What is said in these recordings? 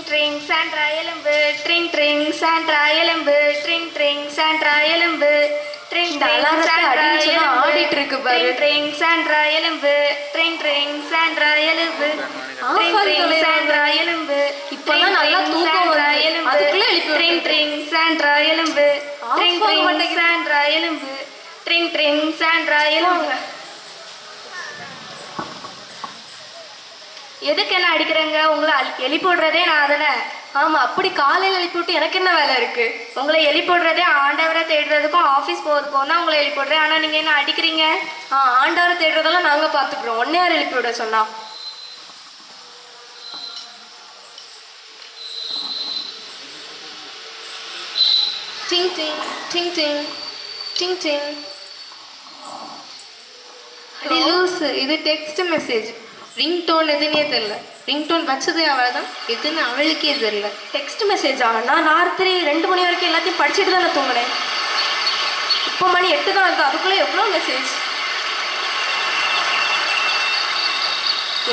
tring Sandra எலும்பு tring tring Sandra எலும்பு tring tring Sandra எலும்பு tring tring Sandra எலும்பு ஆடிட்டு இருக்கு பாரு tring Sandra எலும்பு tring tring Sandra எலும்பு tring tring Sandra எலும்பு இப்போதான் நல்லா தூக்கம் வருது அதுக்குள்ள எழுப்பி tring tring Sandra எலும்பு tring tring Sandra எலும்பு tring tring Sandra எலும்பு எதுக்கு என்ன அடிக்கிறேங்க உங்களை எழுப்பி விடுறதே நான் தானே ஆமாம் அப்படி காலையில் எழுப்பி விட்டு எனக்கு என்ன வேலை இருக்குது உங்களை எழுப்பி விடுறதே ஆண்டவரை தேடுறதுக்கும் ஆஃபீஸ் போகிறதுக்கும் தான் உங்களை எழுப்பி விடுறேன் ஆனால் நீங்கள் என்ன அடிக்கிறீங்க ஆண்டவரை தேடுறதெல்லாம் நாங்கள் பார்த்துக்குறோம் ஒன்னே யார் எழுப்பி விட சொன்னா டிங் டிங் டிங் டிங் டிங் டிங் லூஸு இது டெக்ஸ்ட் மெசேஜ் ரிங்டோன் எதுன்னே தெரில ரிங்டோன் வச்சதே அவள் தான் எதுன்னு அவளுக்கே தெரில டெக்ஸ்ட் மெசேஜ் நான் ராத்திரி 2 மணி வரைக்கும் எல்லாத்தையும் படிச்சுட்டு தான் நான் தூங்கினேன் இப்போ மணி 8 தான் இருக்குது அதுக்குள்ளே எவ்வளோ மெசேஜ்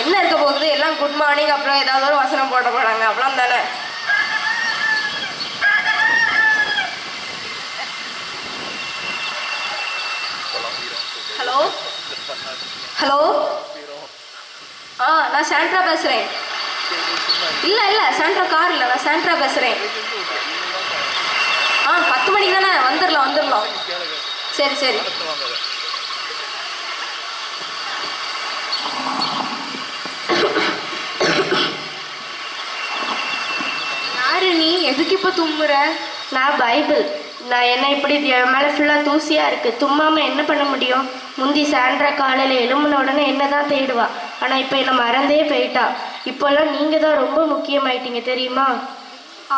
என்ன இருக்க போகுது எல்லாம் குட் மார்னிங் அப்புறம் ஏதாவது ஒரு வசனம் போட போகிறாங்க அவ்வளோ தானே ஹலோ ஹலோ நான் சாண்ட்ரா பேசுகிறேன் இல்லை சாண்ட்ரா கார் இல்லை நான் சாண்ட்ரா பேசுகிறேன் 10 மணிக்கு தானே வந்துடலாம் சரி யாரு நீ எதுக்கு இப்போ தும்முற நான் பைபிள் நான் என்ன இப்படி மேலே ஃபுல்லாக தூசியாக இருக்குது தும்மாமல் என்ன பண்ண முடியும் முந்தி சாண்ட்ரா காலையில் எழும்பின உடனே என்ன தான் தேடுவா ஆனால் இப்போ என்னை மறந்தே போயிட்டா இப்போல்லாம் நீங்கள் தான் ரொம்ப முக்கியமாயிட்டீங்க தெரியுமா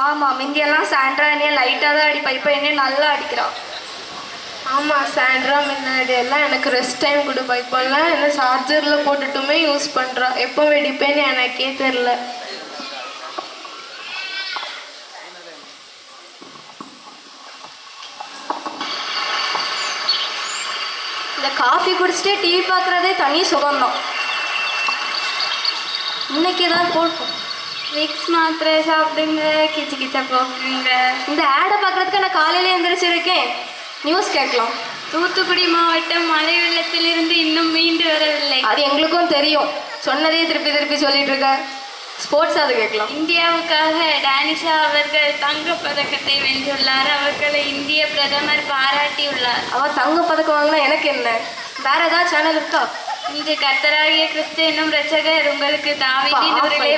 ஆமாம் முந்தியெல்லாம் சாண்ட்ரா என்னைய லைட்டாக தான் அடிப்பா இப்போ என்னைய நல்லா அடிக்கிறான் ஆமாம் சாண்ட்ரா முன்னாடி எல்லாம் எனக்கு ரெஸ்ட் டைம் கொடுப்பா இப்போல்லாம் என்ன சார்ஜரில் போட்டுட்டுமே யூஸ் பண்ணுறா எப்போ வெடிப்பேன்னு எனக்கே தெரில இந்த காஃபி குடிச்சிட்டே டிவி பார்க்குறதே தனி சுகம்தான் இன்னைக்கு தான் போட்டோம் விக்ஸ் மாத்திரை சாப்பிடுங்க கிச்சா போக்குங்க இந்த ஆடை பார்க்குறதுக்கு நான் காலையிலே எழுந்திரிச்சிருக்கேன் நியூஸ் கேட்கலாம் தூத்துக்குடி மாவட்டம் மழை வெள்ளத்திலிருந்து இன்னும் மீண்டு வரவில்லை அது எங்களுக்கும் தெரியும் சொன்னதே திருப்பி சொல்லிட்டு இருக்க ஸ்போர்ட்ஸ் அது கேட்கலாம் இந்தியாவுக்காக டானிஷா அவர்கள் தங்கப்பதக்கத்தை வென்றுள்ளார் அவர்களை இந்திய பிரதமர் பாராட்டியுள்ளார் அவர் தங்கப்பதக்கம் வாங்கினா எனக்கு என்ன வேற ஏதாவது சேனல் இருக்கா இன்று கர்த்தராகிய கிறிஸ்து என்னும் ரட்சகர் உங்களுக்கு தாவீதின் ஊரிலே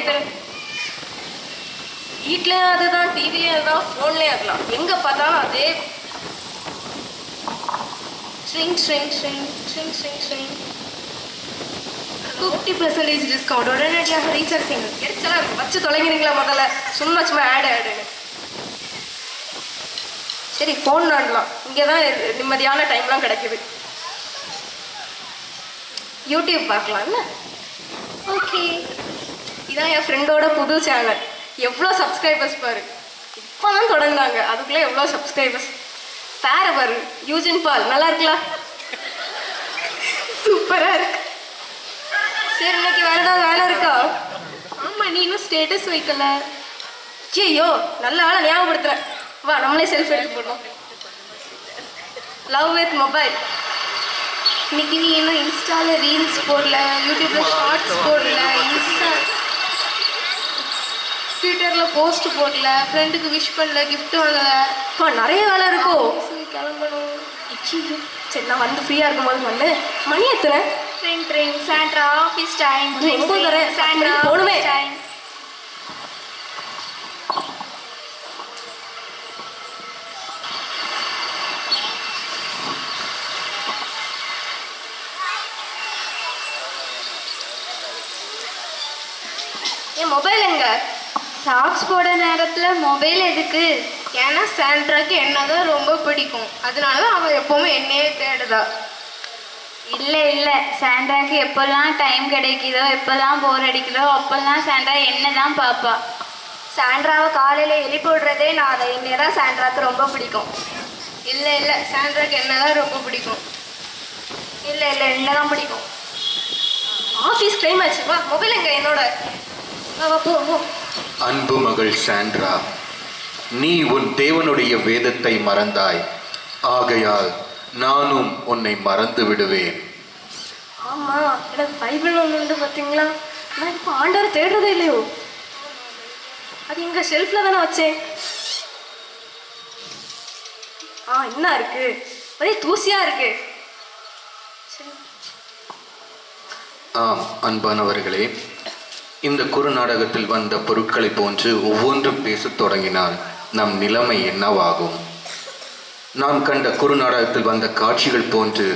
வீட்லேயும் அதுதான் டிவியும் அதுதான் ஃபோன்லேயும் அதுதான் எங்கே பார்த்தாலும் அதே ஸ்ட்ரிங் 50% டிஸ்கவுண்ட் உடனடியாக ரீசார்ஜ் செய்யுங்க கிடைச்சலாம் வச்சு தொலைங்கிறீங்களா முதல்ல சும்மா ஆடு சரி ஃபோன் நாடலாம் இங்கே தான் நிம்மதியான டைம்லாம் கிடைக்குது யூடியூப் பார்க்கலாம் என்ன ஓகே இதான் என் ஃப்ரெண்டோட புது சேனல் எவ்வளோ சப்ஸ்கிரைபர்ஸ் பாரு இப்போ தான் தொடங்கினாங்க அதுக்குள்ளே எவ்வளோ சப்ஸ்கிரைபர்ஸ் பேரை பாரு யூஜின் பால் நல்லா இருக்கலாம் சூப்பராக இருக்கு சரி இன்னைக்கு வேறு ஏதாவது வேலை இருக்கா ஆமாம் நீ இன்னும் ஸ்டேட்டஸ் வைக்கல ஐயோ நல்ல வேலை ஞாபகப்படுத்துகிறேன் வா நம்மளே செல்ஃபி எடுத்து போடணும் லவ் வித் மொபைல் இன்னைக்கு நீ இன்னும் இன்ஸ்டாவில் ரீல்ஸ் போடல யூடியூப்பில் ஷார்ட்ஸ் போடல ட்விட்டரில் போஸ்ட் போடல ஃப்ரெண்டுக்கு விஷ் பண்ணல கிஃப்ட் வாங்கல நிறைய வேலை இருக்கோ கிளம்பணும் சரி நான் வந்து ஃப்ரீயாக இருக்கும்போது பண்ணு மணி எத்தனை drink Sandra office time Sandra போடுவே டைம் என் மொபைல் எங்க சாக்ஸ் போட நேரத்தில் மொபைல் எதுக்கு ஏன்னா சாண்ட்ராக்கு என்னதான் ரொம்ப பிடிக்கும் அதனால தான் அவள் எப்போவுமே என்னையே தேடுதா இல்லை சாண்ட்ராக்கு எப்போல்லாம் டைம் கிடைக்குதோ எப்போல்லாம் போர் அடிக்குதோ அப்போல்லாம் சாண்ட்ரா என்ன தான் பார்ப்பா சாண்ட்ராவை காலையில் எழுப்பி விடுறதே நான் அதை என்னைய தான் சாண்ட்ராக்கு ரொம்ப பிடிக்கும் இல்லை சாண்ட்ராக்கு என்ன தான் ரொம்ப பிடிக்கும் இல்லை என்ன தான் பிடிக்கும் ஆஃபீஸ் டைம் ஆச்சு வா மொபைல் எங்க என்னோட வா போ அன்பு மகள் சாண்ட்ரா, நீ உன் தேவனுடைய வேதத்தை மறந்தாய், ஆகையால் நானும் உன்னை மறந்து விடுவேன். ஆமா, எனக்கு பைபிள் ஒன்று உண்டு பார்த்தீங்களா? நான் இப்போ ஆண்டவர் தேடுறதே இல்லையோ. அது எங்க ஷெல்ஃப்ல தானே வச்சேன். என்ன இருக்கு, ஒரே தூசியா இருக்கு. ஆம் அன்பானவர்களே, இந்த குறுநாடகத்தில் வந்த பொருட்களை போன்று ஒவ்வொன்றும் பேசத் தொடங்கினால் நம் நிலைமை என்னவாகும்? நாம் கண்ட குறுநாடகத்தில் வந்த காட்சிகள் போன்று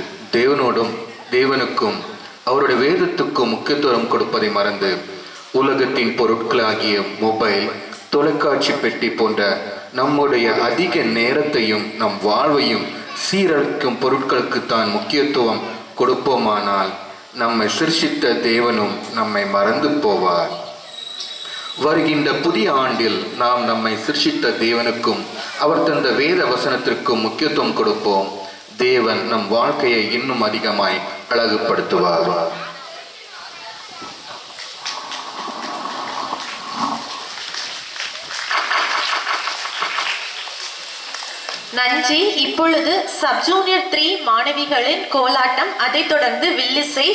தேவனுக்கும் அவருடைய வேதத்துக்கும் முக்கியத்துவம் கொடுப்பதை மறந்து உலகத்தின் பொருட்களாகிய மொபைல், தொலைக்காட்சி பெட்டி போன்ற நம்முடைய அதிக நேரத்தையும் நம் வாழ்வையும் சீரழிக்கும் பொருட்களுக்கு தான் முக்கியத்துவம் கொடுப்போமானால் நம்மை சிருஷ்டித்த தேவனும் நம்மை மறந்து போவார். வருகின்ற புதிய ஆண்டில் நாம் நம்மை சிருஷ்டித்த தேவனுக்கும் அவர் தந்த வேத வசனத்திற்கும் முக்கியத்துவம் கொடுப்போம். தேவன் நம் வாழ்க்கையை இன்னும் அதிகமாய் அழகுபடுத்துவார். நன்றி. இப்பொழுது சப் ஜூனியர் 3 மாணவிகளின் கோலாட்டம், அதைத் தொடர்ந்து வில்லிசை